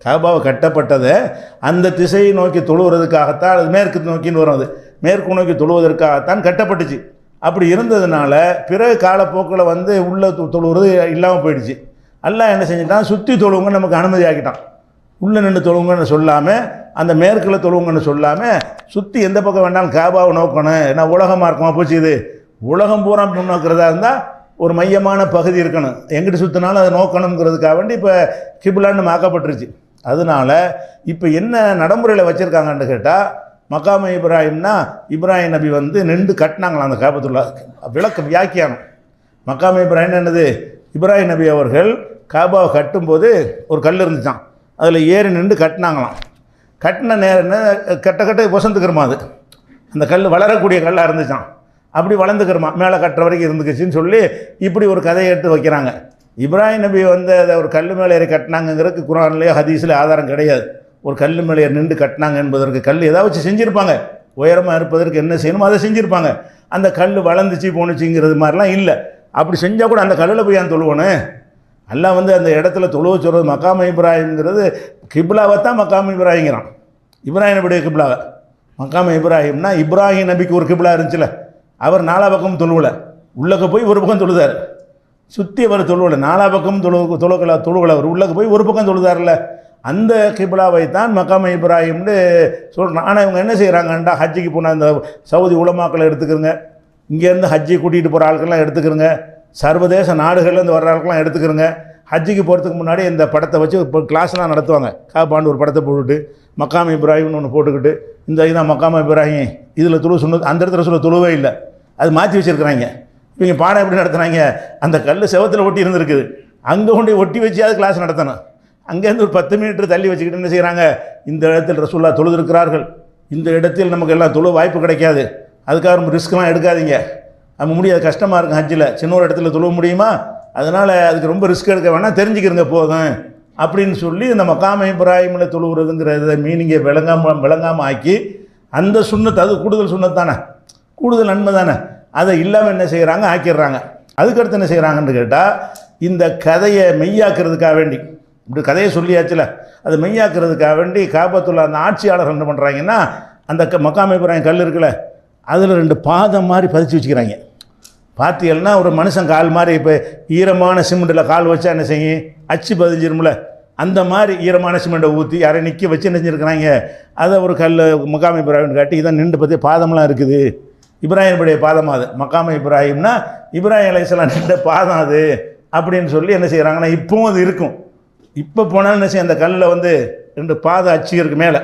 காபாவை கட்டப்பட்டதை அந்த திசையை நோக்கி தொழுவதற்காகத்தான், அது மேற்கு நோக்கின்னு வரும், அது மேற்கு நோக்கி தொழுவதற்காகத்தான் கட்டப்பட்டுச்சு. அப்படி இருந்ததுனால பிறகு காலப்போக்கில் வந்து உள்ள தொழுவுறது இல்லாமல் போயிடுச்சு. அல்லாஹ் என்ன செஞ்சிட்டான், சுற்றி தொழுவுங்க நமக்கு அனுமதி ஆக்கிட்டான். உள்ளே நின்று தொழுவுங்கன்னு சொல்லாமல், அந்த மேற்கில் தொழுவுங்கன்னு சொல்லாமல், சுற்றி எந்த பக்கம் வேண்டாலும் காபாவை நோக்கணும். ஏன்னா உலகமாக இருக்குமா போச்சு, இது உலகம் பூரா முன்னோக்கிறதா இருந்தால் ஒரு மையமான பகுதி இருக்கணும், எங்கிட்ட சுற்றினாலும் அதை நோக்கணுங்கிறதுக்காக வேண்டி இப்போ கிபிலான்னு ஆக்கப்பட்டுருச்சு. அதனால இப்போ என்ன நடைமுறையில் வச்சுருக்காங்கன்னு கேட்டால், மக்காம இப்ராஹிம்னா இப்ராஹிம் நபி வந்து நின்று கட்டினாங்களாம் அந்த காபத்துல்லா. வியாக்கியானம் மக்காம இப்ராஹிம் என்னது, இப்ராஹிம் நபி அவர்கள் காபாவை கட்டும்போது ஒரு கல் இருந்துச்சான், அதில் ஏறி நின்று கட்டினாங்களாம். கட்டின நேரம் கட்ட கட்ட வசந்துக்கிறமா, அது அந்த கல் வளரக்கூடிய கல்லாக இருந்துச்சான். அப்படி வளர்ந்துக்கிறமா, மேலே கட்டுற வரைக்கும் இருந்துக்குச்சின்னு சொல்லி இப்படி ஒரு கதையை எடுத்து வைக்கிறாங்க. இப்ராஹிம் நபி வந்து அதை ஒரு கல் மேலே ஏறி கட்டினாங்கிறதுக்கு குர்ஆன்லேயே ஹதீஸில் ஆதாரம் கிடையாது. ஒரு கல் மேலே நின்று கட்டினாங்க என்பதற்கு கல் ஏதாவது வச்சு செஞ்சுருப்பாங்க, உயரமாக இருப்பதற்கு என்ன செய்யணுமோ அதை செஞ்சுருப்பாங்க. அந்த கல் வளர்ந்துச்சு போணுச்சுங்கிறது மாதிரிலாம் இல்லை. அப்படி செஞ்சால் கூட அந்த கல்லில் போய் ஏன் தொழுவனு? அல்லாஹ் வந்து அந்த இடத்துல தொழுவ சொல்கிறது மக்காம இப்ராஹிம்ங்கிறது கிப்லாவை தான் மக்காம இப்ராஹிங்கிறான். இப்ராஹிம் நபியுடைய கிப்லாவை. மக்காம இப்ராஹிம்னா இப்ராஹிம் நபிக்கு ஒரு கிப்லா இருந்துச்சுல, அவர் நாலா பக்கமும் தொழுவலை, உள்ளக்க போய் ஒரு பக்கம் தொழுதார். சுற்றி அவர் தொழுவலை, நாலா பக்கமும் தொழுகலை, அவர் உள்ளக்க போய் ஒரு பக்கம் தொழுதார்ல, அந்த கிப்லாவை தான் மக்காம இப்ராஹிம்னு சொல்கிறான். ஆனால் இவங்க என்ன செய்கிறாங்கண்டா, ஹஜ்ஜிக்கு போன அந்த சவுதி உலமாக்களை எடுத்துக்கிறங்க, இங்கேருந்து ஹஜ்ஜி கூட்டிகிட்டு போகிற ஆட்கள்லாம் எடுத்துக்கிறங்க, சர்வதேச நாடுகள்லேருந்து வர்ற ஆட்கள்லாம் எடுத்துக்கிறங்க. ஹஜ்ஜிக்கு போகிறதுக்கு முன்னாடி இந்த படத்தை வச்சு இப்போ கிளாஸ்லாம் நடத்துவாங்க. காபாண்டு ஒரு படத்தை போட்டுட்டு மக்காம இப்ராஹிம்னு ஒன்று போட்டுக்கிட்டு, இந்த இதான் மக்காம இப்ராஹிம், இதில் துளு சொன்னது, அந்த இடத்துல சொல்ல துளுவே இல்லை, அது மாற்றி வச்சுருக்குறாங்க. இவங்க பாடம் எப்படி நடத்துனாங்க, அந்த கல் செவத்தில் ஒட்டி இருந்துருக்குது, அங்கே கொண்டு ஒட்டி வச்சியாவது கிளாஸ் நடத்தணும். அங்கேருந்து ஒரு 10 மீட்டர் தள்ளி வச்சுக்கிட்டு என்ன செய்கிறாங்க, இந்த இடத்தில் ரசூல்லா தொழுதிருக்கிறார்கள், இந்த இடத்தில் நமக்கு எல்லாம் தொழு வாய்ப்பு கிடைக்காது, அதுக்காக நம்ம ரிஸ்க்லாம் எடுக்காதீங்க, நம்ம முடியாது, கஷ்டமாக இருக்கும் ஹஜ்ஜில், சின்ன ஒரு இடத்துல தொழுவ முடியுமா, அதனால் அதுக்கு ரொம்ப ரிஸ்க் எடுக்க வேணாம், தெரிஞ்சுக்கிறங்க போதும் அப்படின்னு சொல்லி இந்த மக்காம இப்ராஹிமில் தொழுவுறதுங்கிறத மீனிங்கை விளங்காமல் ஆக்கி அந்த சுண்ணத்து, அது கூடுதல் சுண்ணத்து தானே, கூடுதல் நன்மை தானே, அதை இல்லாமல் என்ன செய்கிறாங்க, ஆக்கிடுறாங்க. அதுக்கடுத்து என்ன செய்கிறாங்கன்னு கேட்டால், இந்த கதையை மெய்யாக்குறதுக்காக வேண்டி, இப்படி கதையை சொல்லியாச்சுல, அதை மெய்யாக்குறதுக்காக வேண்டி காபத்துள்ள அந்த ஆட்சியாளர்கள் என்ன பண்ணுறாங்கன்னா, அந்த மக்காம இப்ராஹிம் கல் இருக்குல்ல, அதில் 2 பாதம் மாதிரி பதிச்சு வச்சுக்கிறாங்க. பார்த்தீங்கன்னா ஒரு மனுஷன் கால் மாதிரி, இப்போ ஈரமான சிமெண்ட்டில் கால் வச்சா என்ன செய்யும், அச்சு பதிஞ்சிருமில்ல, அந்த மாதிரி ஈரமான சிமெண்ட்டை ஊற்றி யாரை நிற்க வச்சு என்ன செஞ்சுருக்கிறாங்க, அதை ஒரு கல் மக்காம இப்ராஹிம் காட்டி இதான் நின்று பற்றி பாதம்லாம் இருக்குது, இப்ராஹிமுடைய பாதம் அது, மக்காம இப்ராஹிம்னா இப்ராஹிம் அலைஹிஸ்ஸலாம் நின்ற பாதம் அது அப்படின்னு சொல்லி என்ன செய்கிறாங்கன்னா, இப்போவும் அது இருக்கும். இப்போ போனாலும் என்ன செய்ய, அந்த கல்லில் வந்து 2 பாத அச்சு இருக்குது மேலே,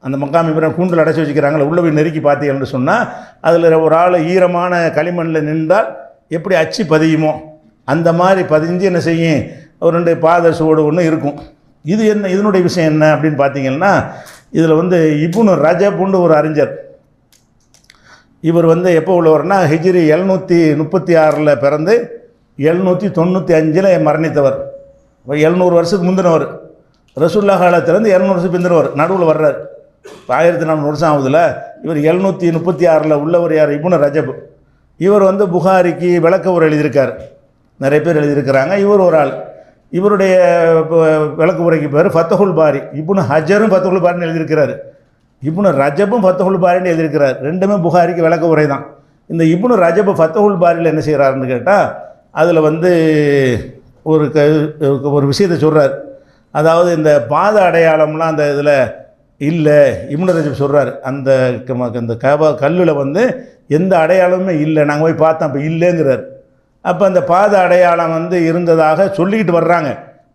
அந்த மக்காம இப்ராஹிம் கூண்டில் அடைச்சி வச்சுக்கிறாங்களே, உள்ளே போய் நெருக்கி பார்த்தீங்கன்னு சொன்னால் அதில் ஒரு ஆள் ஈரமான களிமண்ணில் நின்றால் எப்படி அச்சு பதியுமோ அந்த மாதிரி பதிஞ்சு என்ன செய்யும், ஒரு 2 பாத சுவடு ஒன்று இருக்கும். இது என்ன, இதனுடைய விஷயம் என்ன அப்படின்னு பார்த்தீங்கன்னா, இதில் வந்து இப்னு ரஜப்னு ஒரு அறிஞர், இவர் வந்து எப்போ உள்ளவர்னா ஹிஜ்ரி 736 பிறந்து 795 மரணித்தவர், 700 வருஷத்துக்கு முந்தினவர், ரசூல்லா காலத்திலேருந்து 200 வருஷம் பிந்தினவர், நடுவில் வர்றார். 1400 வருஷம் ஆகுதுல, இவர் 736 உள்ளவர் யார், இப்னு ரஜப். இவர் வந்து புகாரிக்கு விளக்க உரை எழுதியிருக்கார், நிறைய பேர் எழுதியிருக்கிறாங்க, இவர் ஒரு ஆள். இவருடைய விளக்க உரைக்கு பேர் ஃபத்ஹுல் பாரி. இப்னு ஹஜரும் ஃபத்ஹுல் பாரின்னு எழுதியிருக்கிறார், இப்னு ரஜபும் ஃபத்ஹுல் பாரின்னு எழுதியிருக்கிறார், ரெண்டுமே புகாரிக்கு விளக்க உரை தான். இந்த இப்னு ரஜப் ஃபத்ஹுல் பாரியில் என்ன செய்கிறாருன்னு கேட்டால், அதில் வந்து ஒரு விஷயத்தை சொல்கிறார். அதாவது இந்த பாத அடையாளம்லாம் அந்த இதில் இல்லை, இப்னு ரஜப் சொல்கிறார், அந்த காபா கல்லில் வந்து எந்த அடையாளமுமே இல்லை, நாங்கள் போய் பார்த்தோம், அப்போ இல்லைங்கிறார். அப்போ அந்த பாத அடையாளம் வந்து இருந்ததாக சொல்லிக்கிட்டு வர்றாங்க.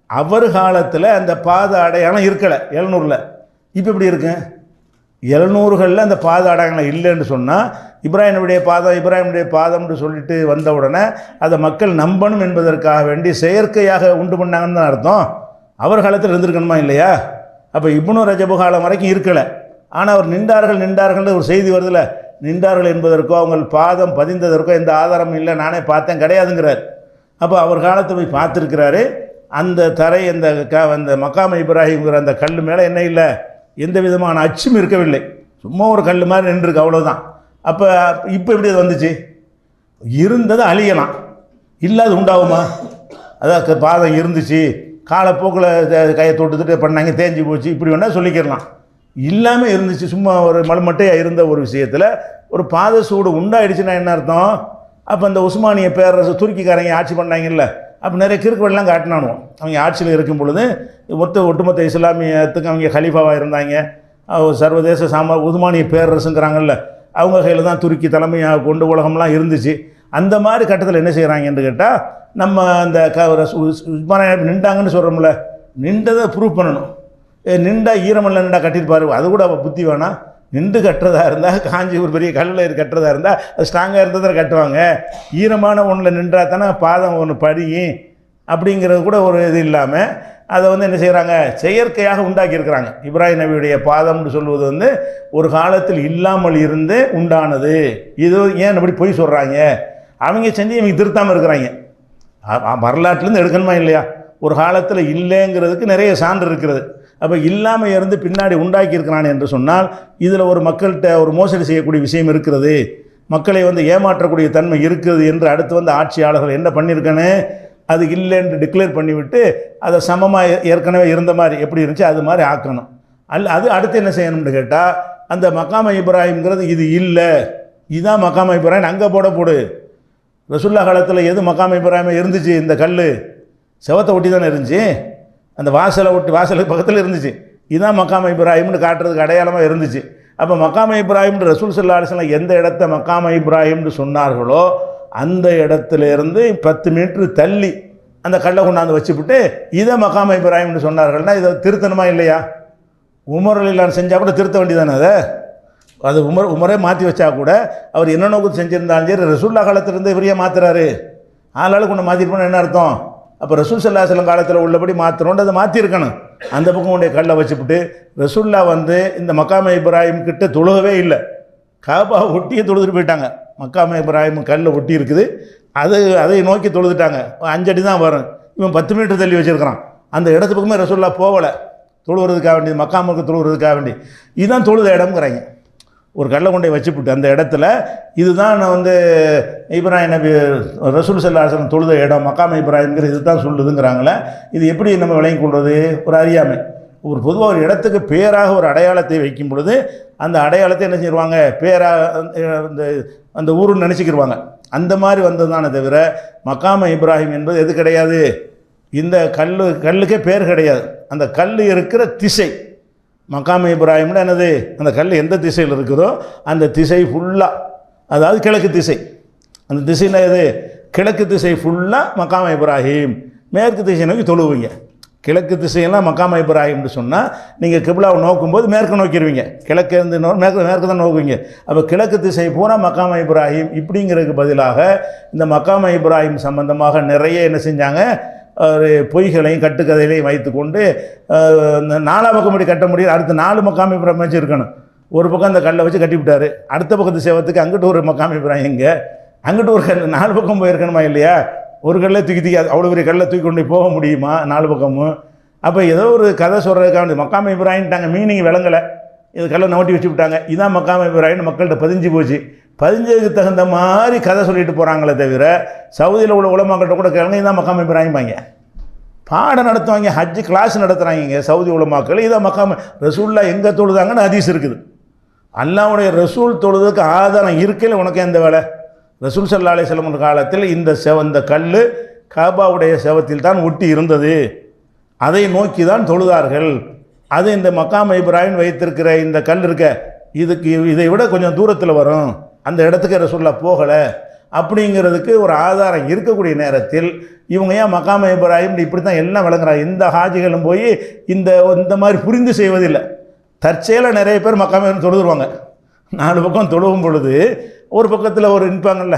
அவர் காலத்தில் அந்த பாத அடையாளம் இருக்கலை 700. இப்போ எப்படி இருக்கு, 700களில் அந்த பாத அடையாளம் இல்லைன்னு சொன்னால், இப்ராஹிமுடைய பாதம்னு சொல்லிட்டு வந்த உடனே அதை மக்கள் நம்பணும் என்பதற்காக வேண்டி செயற்கையாக உண்டு பண்ணாங்கன்னு தான் அர்த்தம். அவர் காலத்தில் இருந்திருக்கணுமா இல்லையா? அப்போ இப்னு ரஜபு காலம் வரைக்கும் இருக்கலை, ஆனால் அவர் நின்றார்கள் ஒரு செய்தி வருதில்ல, நின்றார்கள் என்பதற்கோ அவங்க பாதம் பதிந்ததற்கோ எந்த ஆதாரமும் இல்லை, நானே பார்த்தேன் கிடையாதுங்கிறார். அப்போ அவர் காலத்தை போய் பார்த்துருக்கிறாரு, அந்த தரை அந்த மக்காம இப்ராஹிம்ங்கிற அந்த கல் மேலே என்ன இல்லை, எந்த விதமான அச்சும் இருக்கவில்லை, சும்மா ஒரு கல் மாதிரி நின்றுருக்கு, அவ்வளோதான். அப்போ இப்போ எப்படி அது வந்துச்சு, இருந்தது அழியலாம், இல்லாது உண்டாகுமா? அதான் பாதம் இருந்துச்சு, காலப்போக்கில் கையை தொட்டுட்டு பண்ணாங்க, தேஞ்சு போச்சு, இப்படி வேணால் சொல்லிக்கிறலாம். இல்லாமல் இருந்துச்சு, சும்மா ஒரு மலுமட்டையாக இருந்த ஒரு விஷயத்தில் ஒரு பாத சூடு உண்டாயிடுச்சுன்னா என்ன அர்த்தம்? அப்போ அந்த உஸ்மானிய பேரரசு துருக்கிக்காரங்க ஆட்சி பண்ணாங்கல்ல, அப்போ நிறைய கிறுக்குவெல்லாம் காட்டினானுவோம். அவங்க ஆட்சியில் இருக்கும் பொழுது ஒட்டுமொத்த இஸ்லாமியத்துக்கு அவங்க ஹலீஃபாவாக இருந்தாங்க. சர்வதேச உஸ்மானிய பேரரசுங்கிறாங்கல்ல, அவங்க கையில் தான் துருக்கி தலைமையாக கொண்டு உலகம்லாம் இருந்துச்சு. அந்த மாதிரி கட்டத்தில் என்ன செய்கிறாங்கன்னு கேட்டால், நம்ம அந்த உஸ்மானிய நின்றாங்கன்னு சொல்கிறோம்ல, நின்றதை ப்ரூவ் பண்ணணும். நின்றா ஈரமல்ல நின்றா கட்டியிருப்பாரு, அது கூட புத்தி வேணாம். நின்று கட்டுறதா இருந்தால், காஞ்சி ஒரு பெரிய கல்லில் கட்டுறதா இருந்தால் அது ஸ்ட்ராங்காக இருந்ததை கட்டுவாங்க. ஈரமான ஒன்றில் நின்றா தானே பாதம் ஒன்று படியும் அப்படிங்கிறது கூட ஒரு இது இல்லாமல் அதை என்ன செய்கிறாங்க, செயற்கையாக உண்டாக்கியிருக்கிறாங்க. இப்ராஹிம் நபியுடைய பாதம்னு சொல்வது ஒரு காலத்தில் இல்லாமல் இருந்து உண்டானது. இது ஏன் அப்படி போய் சொல்கிறாங்க? அவங்க செஞ்சு இவங்க திருத்தாமல் இருக்கிறாங்க. வரலாற்றுலேருந்து எடுக்கணுமா இல்லையா? ஒரு காலத்தில் இல்லைங்கிறதுக்கு நிறைய சான்று இருக்கிறது. அப்போ இல்லாமல் இருந்து பின்னாடி உண்டாக்கியிருக்கிறான் என்று சொன்னால் இதில் ஒரு மக்கள்கிட்ட ஒரு மோசடி செய்யக்கூடிய விஷயம் இருக்கிறது, மக்களை ஏமாற்றக்கூடிய தன்மை இருக்குது என்று அடுத்து ஆட்சியாளர்கள் என்ன பண்ணியிருக்கேன்னு அது இல்லைன்னு டிக்ளேர் பண்ணிவிட்டு அதை சமமாக ஏற்கனவே இருந்த மாதிரி எப்படி இருந்துச்சு அது மாதிரி ஆக்கணும். அது அடுத்து என்ன செய்யணும்னு கேட்டால், அந்த மக்காம இப்ராஹிம்ங்கிறது இது இல்லை, இதுதான் மக்காம இப்ராஹிம், அங்கே போடு. ரசூல்லா காலத்தில் எது மக்காம இப்ராஹிம் இருந்துச்சு? இந்த கல் செவத்தை ஒட்டி தானே இருந்துச்சு, அந்த வாசலுக்கு பக்கத்தில் இருந்துச்சு. இதுதான் மக்காம இப்ராஹிம்னு காட்டுறதுக்கு அடையாளமாக இருந்துச்சு. அப்போ மக்காம இப்ராஹிம் ரசூல் ஸல்லல்லாஹு அலைஹி வஸல்லம் எந்த இடத்த மக்காம இப்ராஹிம்னு சொன்னார்களோ அந்த இடத்துலேருந்து 10 மீட்டர் தள்ளி அந்த கல்லை கொண்டாந்து வச்சுவிட்டு இதை மக்காம இப்ராஹிம்னு சொன்னார்கள்னா இதை திருத்தணுமா இல்லையா? உமர் ரலியல்லாஹு செஞ்சால் கூட திருத்த வேண்டியதானே? அது உமரே மாற்றி வச்சா கூட அவர் என்ன நோக்கத்து செஞ்சுருந்தாலும் சரி, ரசூல்லா காலத்திலேருந்து இவரையே மாற்றுறாரு, ஆளாளுக்கு ஒன்று மாற்றிருப்போன்னு என்ன அர்த்தம்? அப்போ ரசூல் ஸல்லல்லாஹு அலைஹி வஸல்லம் காலத்தில் உள்ளபடி மாற்றணும்னு அதை மாற்றிருக்கணும். அந்த பக்கம் உடைய கல்லை வச்சுவிட்டு ரசூல்லா இந்த மக்காம இப்ராஹிம் கிட்ட தொழுகவே இல்லை, காபா ஒட்டியே தொழுதுட்டு போயிட்டாங்க. மக்காம இப்ராஹிம் கல்லை ஒட்டி இருக்குது, அதை நோக்கி தொழுதுட்டாங்க. 5 அடி தான் வரும், இவன் 10 மீட்டர் தள்ளி வச்சுருக்கிறான். அந்த இடத்து பக்கமே ரசூல்லா போகலை, தொழுவுறதுக்காக வேண்டி, மக்காமுக்கு தொழுவுறதுக்காக வேண்டி. இதுதான் தொழுத இடம்ங்கிறாங்க. ஒரு கல்லை கொண்டே வச்சுப்பிட்டு அந்த இடத்துல இதுதான் இப்ராஹிம் நபி ரசூல் ஸல்லல்லாஹு அலைஹி வஸல்லம் தொழுத இடம் மக்காம இப்ராஹிம்ங்கிற இது தான் சொல்லுதுங்கிறாங்களே. இது எப்படி நம்ம விளங்கி கொள்வது? ஒரு அறியாமை. ஒரு பொதுவாக ஒரு இடத்துக்கு பேராக ஒரு அடையாளத்தை வைக்கும் பொழுது அந்த அடையாளத்தை என்ன செய்வாங்க, பேராக அந்த ஊருன்னு நினச்சிக்கிடுவாங்க. அந்த மாதிரி வந்ததுதானே தவிர மக்காம இப்ராஹிம் என்பது எது கிடையாது. இந்த கல்லுக்கே பேர் கிடையாது. அந்த கல் இருக்கிற திசை மக்காம இப்ராஹிம்னா என்னது? அந்த கல் எந்த திசையில் இருக்குதோ அந்த திசை ஃபுல்லாக, அதாவது கிழக்கு திசை. அந்த திசையில் எது? கிழக்கு திசை ஃபுல்லாக மக்காம இப்ராஹிம். மேற்கு திசை நோக்கி தொழுவீங்க. கிழக்கு திசையெல்லாம் மக்காம இப்ராஹிம்னு சொன்னால் நீங்கள் கிப்லாவை நோக்கும்போது மேற்கு நோக்கிடுவீங்க, கிழக்கு இருந்து மேற்கு தான் நோக்குவீங்க. அப்போ கிழக்கு திசை பூரா மக்காம இப்ராஹிம். இப்படிங்கிறதுக்கு பதிலாக இந்த மக்காம இப்ராஹிம் சம்பந்தமாக நிறைய என்ன செஞ்சாங்க, பொய்களையும் கட்டுக்கதைகளையும் வைத்து கொண்டு 4 பக்கம் இப்படி கட்ட முடியும். அடுத்த 4 மக்காம இப்ராஹிம் வச்சு இருக்கணும். ஒரு பக்கம் அந்த கல்லை வச்சு கட்டிவிட்டார், அடுத்த பக்கத்து சேவத்துக்கு அங்கிட்டு ஒரு மக்காம இப்ராஹிம், இங்கே அங்கிட்டு ஒரு கல், 4 பக்கம் போயிருக்கணுமா இல்லையா? ஒரு கல்லை தூக்கி அவ்வளோ பெரிய கல்லை தூக்கி கொண்டு போக முடியுமா 4 பக்கமும்? அப்போ ஏதோ ஒரு கதை சொல்கிறதுக்காக மக்காம இப்ராஹிம்ட்டாங்க, மீனிங் விளங்கலை, இது கல்லை நோட்டி வச்சு விட்டாங்க. இதான் மக்காம இப்ராஹிம் மக்கள்கிட்ட பதிஞ்சு போச்சு. பதிஞ்சதுக்கு தகுந்த மாதிரி கதை சொல்லிட்டு போகிறாங்களே தவிர சவுதியில் உள்ள உலமாக்கிட்ட கூட கேளுங்க, இதான் மக்காம இப்ராஹிம் வாங்க பாடம் நடத்துவாங்க, ஹஜ்ஜு கிளாஸ் நடத்துகிறாங்க சவுதி உலமாக்கள். இதான் மக்காம ரசூல்லா எங்கே தொழுதாங்கன்னு ஹதீஸ் இருக்குது. அல்லாஹ்வுடைய ரசூல் தொழுதுக்கு ஆதாரம் இருக்கையில் உனக்கு எந்த வேலை? ரசூல் ஸல்லல்லாஹு அலைஹி வஸல்லம் காலத்தில் இந்த கல் காபாவுடைய செவத்தில் தான் ஒட்டி இருந்தது, அதை நோக்கி தான் தொழுதார்கள். அது இந்த மக்காம இப்ராஹிம் வைத்திருக்கிற இந்த கல் இருக்க, இதை விட கொஞ்சம் தூரத்தில் வரும், அந்த இடத்துக்கு ரசூல்லா போகலை அப்படிங்கிறதுக்கு ஒரு ஆதாரம் இருக்கக்கூடிய நேரத்தில் இவங்க ஏன் மக்காம இப்ராஹிம் இப்படி தான் எல்லாம் விளங்குறாங்க. எந்த ஹாஜிகளும் போய் இந்த மாதிரி புரிந்து செய்வதில்லை. தற்செயலாக நிறைய பேர் மக்காம இப்ராஹிம் தொழுதுருவாங்க. 4 பக்கம் தொழுவும் பொழுது ஒரு பக்கத்தில் ஒரு நிற்பாங்கல்ல,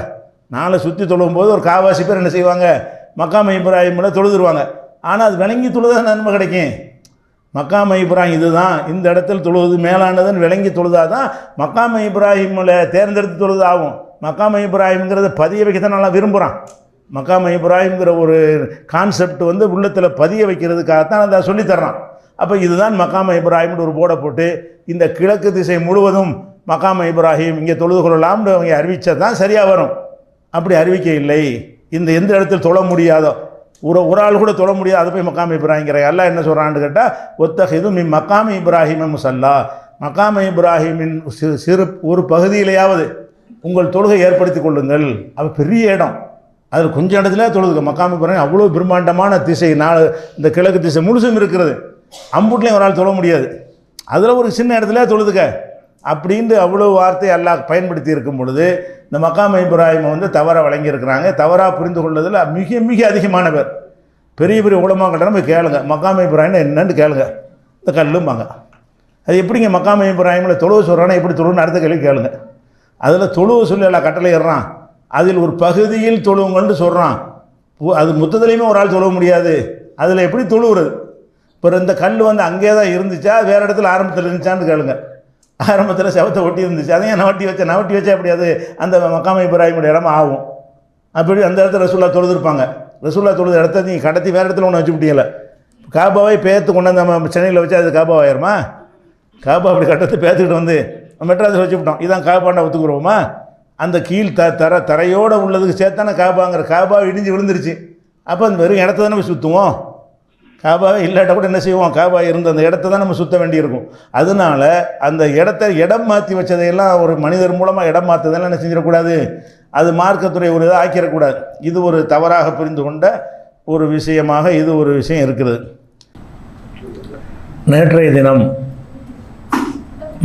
4 சுற்றி தொழுவும் போது ஒரு காவாசி பேர் என்ன செய்வாங்க, மக்காம இப்ராஹிமில் தொழுதுருவாங்க. ஆனால் அது விளங்கி தொழுதான் நன்மை கிடைக்கும். மக்காம இப்ராஹிம் இதுதான், இந்த இடத்தில் தொழுவது மேலானதுன்னு விளங்கி தொழுதாதான் மக்காம இப்ராஹிமில் தேர்ந்தெடுத்து தொழுது ஆகும். மக்காம இப்ராஹிம்ங்கிறத பதிய வைக்கத்தான் நல்லா விரும்புகிறான். மக்காம இப்ராஹிம்ங்கிற ஒரு கான்செப்ட் உள்ளத்தில் பதிய வைக்கிறதுக்காகத்தான் அதை சொல்லித்தர்றான். அப்போ இதுதான் மக்காம இப்ராஹிம்னு ஒரு போர்டை போட்டு இந்த கிழக்கு திசை முழுவதும் மக்காம இப்ராஹிம் இங்கே தொழுது கொள்ளலாம்னு அவங்க அறிவித்தா தான் சரியாக வரும். அப்படி அறிவிக்க இல்லை. எந்த இடத்தில் தொழ முடியாதோ ஒரு ஆள் கூட தொழ முடியாது, அது போய் மக்காம இப்ராஹிங்கிற. அல்லாஹ் என்ன சொல்கிறான்னு கேட்டால், ஒத்தஹிது மின் மக்காம இப்ராஹிம முசல்லா, மக்காம இப்ராஹிமின் சிறு ஒரு பகுதியிலேயாவது உங்கள் தொழுகை ஏற்படுத்தி கொள்ளுங்கள். அது பெரிய இடம், அதில் கொஞ்சம் இடத்துல தொழுதுங்க. மக்காம இப்ராஹிம் அவ்வளோ பிரம்மாண்டமான திசை, இந்த கிழக்கு திசை முழுசும் இருக்கிறது. அம்புட்லேயும் ஒரு ஆள் தொழ முடியாது, அதில் ஒரு சின்ன இடத்துல தொழுதுக்க அப்படின்ட்டு அவ்வளோ வார்த்தை அல்லாஹ் பயன்படுத்தி இருக்கும் பொழுது, இந்த மக்காம இப்ராஹிமை வந்து தவறாக வழங்கியிருக்கிறாங்க. தவறாக புரிந்து கொள்வதில் மிக மிக அதிகமான பேர். பெரிய பெரிய உலமாக்கிட்ட போய் கேளுங்க, மக்காம இப்ராஹிம் என்னன்னு கேளுங்க. இந்த கல்லும்பாங்க. அது எப்படிங்க மக்காம இப்ராஹிமில் தொழுவு சொல்கிறான்னா எப்படி தொழுவுன்னு அடுத்த கேள்வி கேளுங்க. அதில் தொழுவு சொல்லி எல்லாம் கட்டளை ஏறுறான், அதில் ஒரு பகுதியில் தொழுவுங்கன்னு சொல்கிறான். அது மொத்தத்துலேயுமே ஒரு ஆள் தொழுவ முடியாது, அதில் எப்படி தொழுவுறது? இப்போ இந்த கல் வந்து அங்கே தான் இருந்துச்சா வேறு இடத்துல ஆரம்பத்தில் இருந்துச்சான்னு கேளுங்க. ஆரம்பத்தில் செவத்தை ஒட்டி இருந்துச்சு, அதையும் நவட்டி வச்சா அப்படி அது அந்த மக்காம இப்ராஹிமுடைய இடமா ஆகும். அப்படி அந்த இடத்துல ரசூல்லா தொழுதுருப்பாங்க. ரசூல்லா தொழுது இடத்த நீங்கள் கடத்தி வேறு இடத்துல ஒன்று வச்சு விட்டீங்கள. காபாவை பேர்த்து கொண்டு வந்து நம்ம சென்னையில் வச்சு அது காபாவாயிருமா? காபா அப்படி கட்டத்தை பேர்த்துக்கிட்டு வந்து மெட்ராஸில் வச்சு விட்டோம், இதான் காபாண்டா ஒத்துக்குறோமா? அந்த கீழ் தரையோடு உள்ளதுக்கு சேர்த்தானே காபாங்கிற. காபா இடிஞ்சு விழுந்துருச்சு, அப்போ அந்த வெறும் இடத்த தான் நம்ம சுற்றுவோம். காபாவே இல்லாட்ட கூட என்ன செய்வோம், காபா இருந்த அந்த இடத்த தான் நம்ம சுற்ற வேண்டியிருக்கும். அதனால அந்த இடம் மாற்றி வச்சதையெல்லாம் ஒரு மனிதர் மூலமாக இடம் மாற்றதெல்லாம் என்ன செஞ்சிடக்கூடாது, அது மார்க்கத்துறை ஒரு இதாக ஆக்கிடக்கூடாது. இது ஒரு தவறாக புரிந்து கொண்ட ஒரு விஷயமாக இது ஒரு விஷயம் இருக்கிறது. நேற்றைய தினம்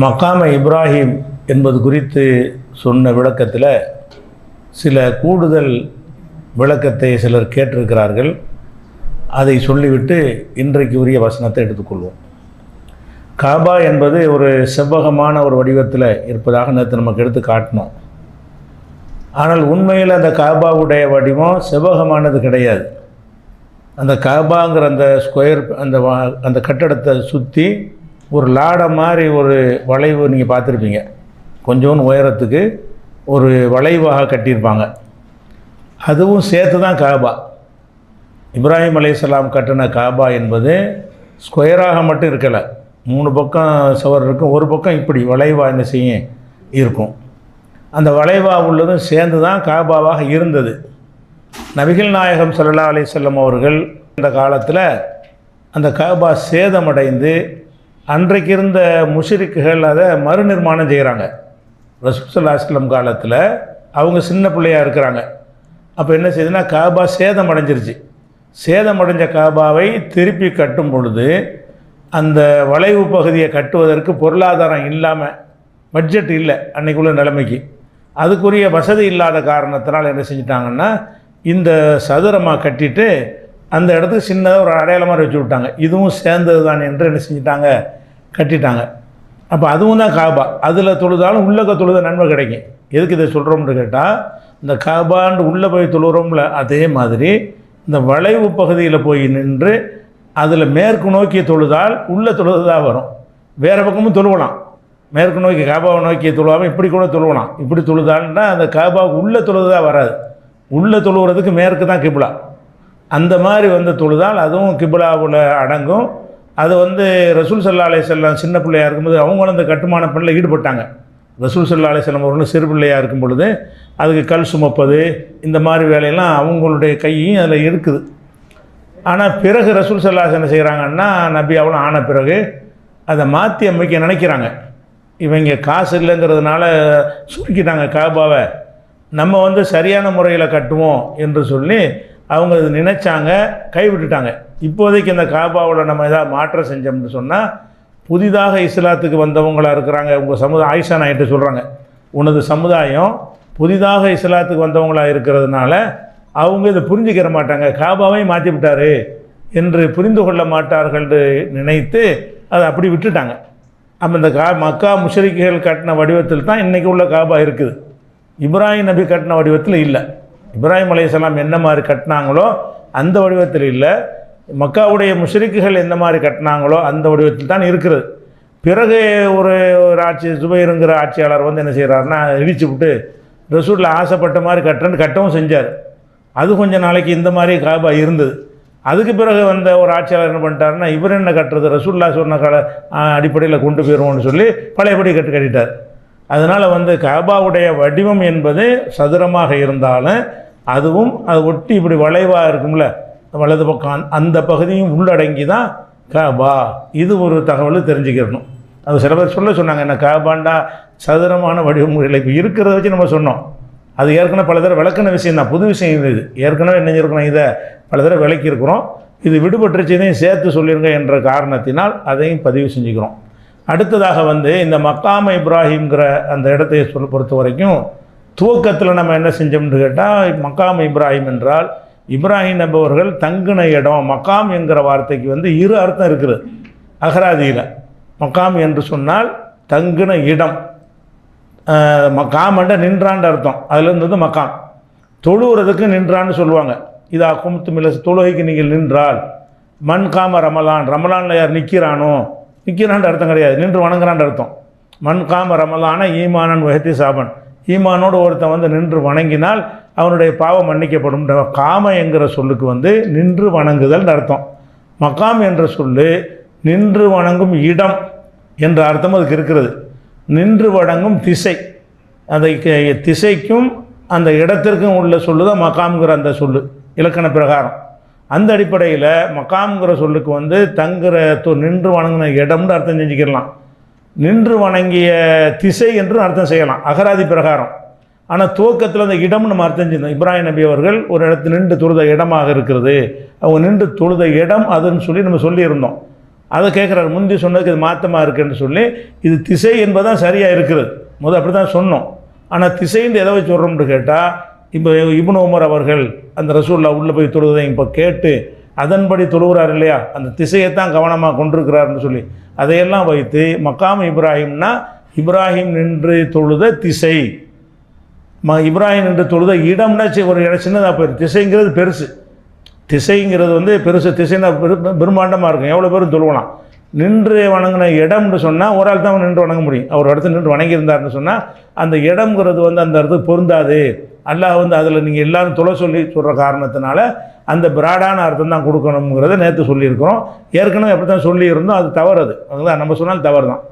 மக்காம இப்ராஹிம் என்பது குறித்து சொன்ன விளக்கத்தில் சில கூடுதல் விளக்கத்தை சிலர் கேட்டிருக்கிறார்கள். அதை சொல்லிவிட்டு இன்றைக்கு உரிய வசனத்தை எடுத்துக்கொள்வோம். காபா என்பது ஒரு செவ்வகமான ஒரு வடிவத்தில் இருப்பதாக நேற்று நமக்கு எடுத்து காட்டினோம். ஆனால் உண்மையில் அந்த காபாவுடைய வடிவம் செவ்வகமானது கிடையாது. அந்த காபாங்கிற அந்த ஸ்கொயர் அந்த கட்டடத்தை சுற்றி ஒரு லாடை மாதிரி ஒரு வளைவு நீங்கள் பார்த்துருப்பீங்க. கொஞ்சோன்னு உயரத்துக்கு ஒரு வளைவாக கட்டியிருப்பாங்க. அதுவும் சேர்த்து தான் காபா. இப்ராஹிம் அலைஹிஸ்ஸலாம் கட்டின காபா என்பது ஸ்கொயராக மட்டும் இருக்கலை, 3 பக்கம் சுவர் இருக்கும், ஒரு பக்கம் இப்படி வளைவாக என்ன செய்யும் இருக்கும். அந்த வளைவாக உள்ளதும் சேர்ந்து தான் காபாவாக இருந்தது. நபிகள் நாயகம் ஸல்லல்லாஹு அலைஹி வஸல்லம் அவர்கள் இந்த காலத்தில் அந்த காபா சேதமடைந்து அன்றைக்கு இருந்த முஷ்ரிக்குகள் அதை மறுநிர்மாணம் செய்கிறாங்க. ரசூல் ஸல்லல்லாஹு அலைஹி வஸல்லம் காலத்தில் அவங்க சின்ன பிள்ளையாக இருக்கிறாங்க. அப்போ என்ன செய்யுதுன்னா, காபா சேதமடைஞ்சிருச்சு. சேதமடைஞ்ச காபாவை திருப்பி கட்டும் பொழுது அந்த வளைவு பகுதியை கட்டுவதற்கு பொருளாதாரம் இல்லாமல், பட்ஜெட் இல்லை அன்றைக்குள்ள நிலைமைக்கு, அதுக்குரிய வசதி இல்லாத காரணத்தினால் என்ன செஞ்சிட்டாங்கன்னா, இந்த சதுரமாக கட்டிட்டு அந்த இடத்துக்கு சின்னதாக ஒரு அடையாளமாக வச்சு விட்டாங்க. இதுவும் சேர்ந்தது தான் என்று என்ன செஞ்சிட்டாங்க, கட்டிட்டாங்க. அப்போ அதுவும் தான் காபா. அதில் தொழுதாலும் உள்ளக தொழுத நன்மை கிடைக்கும். எதுக்கு இதை சொல்கிறோம்னு கேட்டால், இந்த காபான்னு உள்ளே போய் தொழுகிறோம்ல, அதே மாதிரி இந்த வளைவு பகுதியில் போய் நின்று அதில் மேற்கு நோக்கிய தொழுதால் உள்ள தொழுதாக வரும். வேறு பக்கமும் தொழுவலாம், மேற்கு நோக்கி காபாவை நோக்கிய தொழுவாமல் இப்படி கூட தொழுவலாம். இப்படி தொழுதால்னா அந்த காபாவுக்கு உள்ள தொழுதாக வராது, உள்ளே தொழுகிறதுக்கு மேற்கு தான் கிப்லா. அந்த மாதிரி வந்து தொழுதால் அதுவும் கிப்லாவில் அடங்கும். அது ரசூல் ஸல்லல்லாஹு அலைஹி வஸல்லம் சின்ன பிள்ளையாக இருக்கும்போது அவங்களும் அந்த கட்டுமான பணியில் ஈடுபட்டாங்க. ரசூல் ஸல்லல்லாஹு அலைஹி வஸல்லம் அவர்களும் சிறு பிள்ளையாக இருக்கும் பொழுது அதுக்கு கல் சுமப்பது இந்த மாதிரி வேலையெல்லாம் அவங்களுடைய கையும் அதில் இருக்குது. ஆனால் பிறகு ரசூல் ஸல்லல்லாஹு அலைஹி வஸல்லம் என்ன செய்கிறாங்கன்னா, நபி அவளும் ஆன பிறகு அதை மாற்றி அமைக்க நினைக்கிறாங்க. இவங்க காசு இல்லைங்கிறதுனால சுருக்கிட்டாங்க காபாவை, நம்ம சரியான முறையில் கட்டுவோம் என்று சொல்லி அவங்க அது நினைச்சாங்க, கைவிட்டுட்டாங்க. இப்போதைக்கு இந்த காபாவில் நம்ம ஏதாவது மாற்றம் செஞ்சோம்னு சொன்னால், புதிதாக இஸ்லாத்துக்கு வந்தவங்களாக இருக்கிறாங்க உங்கள் சமுதாயம். ஆயிஷா நாயிட்டு சொல்கிறாங்க, உனது சமுதாயம் புதிதாக இஸ்லாத்துக்கு வந்தவங்களாக இருக்கிறதுனால அவங்க இதை புரிஞ்சுக்கிற மாட்டாங்க, காபாவை மாற்றி விட்டார் என்று புரிந்து கொள்ள மாட்டார்கள் நினைத்து அதை அப்படி விட்டுட்டாங்க. அப்போ இந்த மக்கா முஷ்ரிக்குகள் கட்டின வடிவத்தில் தான் இன்றைக்கி உள்ள காபா இருக்குது. இப்ராஹிம் நபி கட்டின வடிவத்தில் இல்லை. இப்ராஹிம் அலைஹிஸ்ஸலாம் என்ன மாதிரி கட்டினாங்களோ அந்த வடிவத்தில் இல்லை. மக்காவுடைய முஷ்ரிக்குகள் எந்த மாதிரி கட்டினாங்களோ அந்த வடிவத்தில் தான் இருக்கிறது. பிறகு ஒரு ஆட்சி ஜுபைருங்கிற ஆட்சியாளர் என்ன செய்கிறாருன்னா, இடிச்சு விட்டு ரசூலில் ஆசைப்பட்ட மாதிரி கட்டவும் செஞ்சார். அது கொஞ்சம் நாளைக்கு இந்த மாதிரி காபா இருந்தது. அதுக்கு பிறகு ஒரு ஆட்சியாளர் என்ன பண்ணிட்டாருன்னா, இவர் என்ன கட்டுறது, ரசூல்லா சொன்ன அடிப்படையில் கொண்டு போயிடுவோம்னு சொல்லி பழையபடி கட்டிட்டார். அதனால் காபாவுடைய வடிவம் என்பது சதுரமாக இருந்தாலும் அதுவும் அது ஒட்டி இப்படி வளைவாக இருக்கும்ல, வலது பக்கம் அந்த பகுதியும் உள்ளடங்கி தான் காபா. இது ஒரு தகவல் தெரிஞ்சுக்கிறணும். அது சில பேர் சொன்னாங்க, என்ன காபாண்டா சதுரமான வடிவமுறையில் இப்போ இருக்கிறத வச்சு நம்ம சொன்னோம். அது ஏற்கனவே பல தடவை விளக்கின விஷயம் தான், புது விஷயம் இது. ஏற்கனவே என்ன இருக்கணும், இதை பல தடவை விளக்கியிருக்கிறோம். இது விடுபட்டுருச்சதையும் சேர்த்து சொல்லிருங்க என்ற காரணத்தினால் அதையும் பதிவு செஞ்சுக்கிறோம். அடுத்ததாக இந்த மக்காம இப்ராஹிம்ங்கிற அந்த இடத்தை பொறுத்த வரைக்கும் துவக்கத்தில் நம்ம என்ன செஞ்சோம்னு கேட்டால், மக்காம இப்ராஹிம் என்றால் இப்ராஹிம் நபி அவர்கள் தங்கின இடம். மக்காம் என்கிற வார்த்தைக்கு இரு அர்த்தம் இருக்குது அகராதியில். மக்காம் என்று சொன்னால் தங்கின இடம். மக்காமண்ட நின்றான்னு அர்த்தம். அதுலேருந்து மக்காம். தொழுகிறதுக்கு நின்றான்னு சொல்லுவாங்க. இதா கும்துமில்ல, தொழுகைக்கு நீங்கள் நின்றால். மண் காம ரமலான், ரமலானில் யார் நிற்கிறானோ, நிற்கிறான்ற அர்த்தம் கிடையாது, நின்று வணங்குறான்ற அர்த்தம். மண் காம ரமலான ஈமானன் வஹத்தி சாபன், ஈமானோடு ஒருத்தன் நின்று வணங்கினால் அவனுடைய பாவம் மன்னிக்கப்படும். காம என்கிற சொல்லுக்கு நின்று வணங்குதல் அர்த்தம். மக்காம் என்ற சொல்லு நின்று வணங்கும் இடம் என்ற அர்த்தம் அதுக்கு இருக்கிறது. நின்று வணங்கும் திசை, அந்த திசைக்கும் அந்த இடத்திற்கும் உள்ள சொல்லு தான் மக்காம்ங்கிற அந்த சொல்லு இலக்கண பிரகாரம். அந்த அடிப்படையில் மக்காம்ங்கிற சொல்லுக்கு தங்குற நின்று வணங்கின இடம்னு அர்த்தம் செஞ்சுக்கிடலாம். நின்று வணங்கிய திசை என்று அர்த்தம் செய்யலாம் அகராதி பிரகாரம். ஆனால் துவக்கத்தில் அந்த இடம்னு நம்ம அர்த்தம் செஞ்சோம். இப்ராஹிம் நபி அவர்கள் ஒரு இடத்துல நின்று தொழுத இடமாக இருக்கிறது, அவங்க நின்று தொழுத இடம் அதுன்னு சொல்லி நம்ம சொல்லியிருந்தோம். அதை கேட்குறாரு, முந்தி சொன்னதுக்கு இது மாற்றமாக இருக்குன்னு சொல்லி. இது திசை என்பதுதான் சரியாக இருக்கிறது, அப்படி தான் சொன்னோம். ஆனால் திசைன்னு எதை வச்சு சொல்கிறோம்னு கேட்டால், இப்போ இப்னு உமர் அவர்கள் அந்த ரசூல்லா உள்ளே போய் தொழுவதை இப்போ கேட்டு அதன்படி தொழுகிறார் இல்லையா, அந்த திசையைத்தான் கவனமாக கொண்டிருக்கிறார்னு சொல்லி அதையெல்லாம் வைத்து மக்காம் இப்ராஹிம்னா இப்ராஹிம் நின்று தொழுத திசை. இப்ராஹிம் நின்று தொழுத இடம்னா ஒரு இடம் சின்னதாக போயிடும். திசைங்கிறது பெருசு, திசைங்கிறது பெருசு. திசைனா பிரம்மாண்டமாக இருக்கும், எவ்வளோ பேரும் தொழுவலாம். நின்று வணங்கின இடம்னு சொன்னால் ஒரு ஆள் தான் நின்று வணங்க முடியும். அவர் இடத்துல நின்று வணங்கியிருந்தார்னு சொன்னால் அந்த இடம்ங்கிறது அந்த இடத்துக்கு பொருந்தாது. அல்லாஹ் அதில் நீங்கள் எல்லோரும் தொலை சொல்லி சொல்கிற காரணத்தினால அந்த பிராடான அர்த்தம் தான் கொடுக்கணுங்கிறத நேற்று சொல்லியிருக்கிறோம். ஏற்கனவே அப்படி தான் சொல்லியிருந்தோம். அது தவறு, அதுதான் நம்ம சொன்னால் தவறு தான்.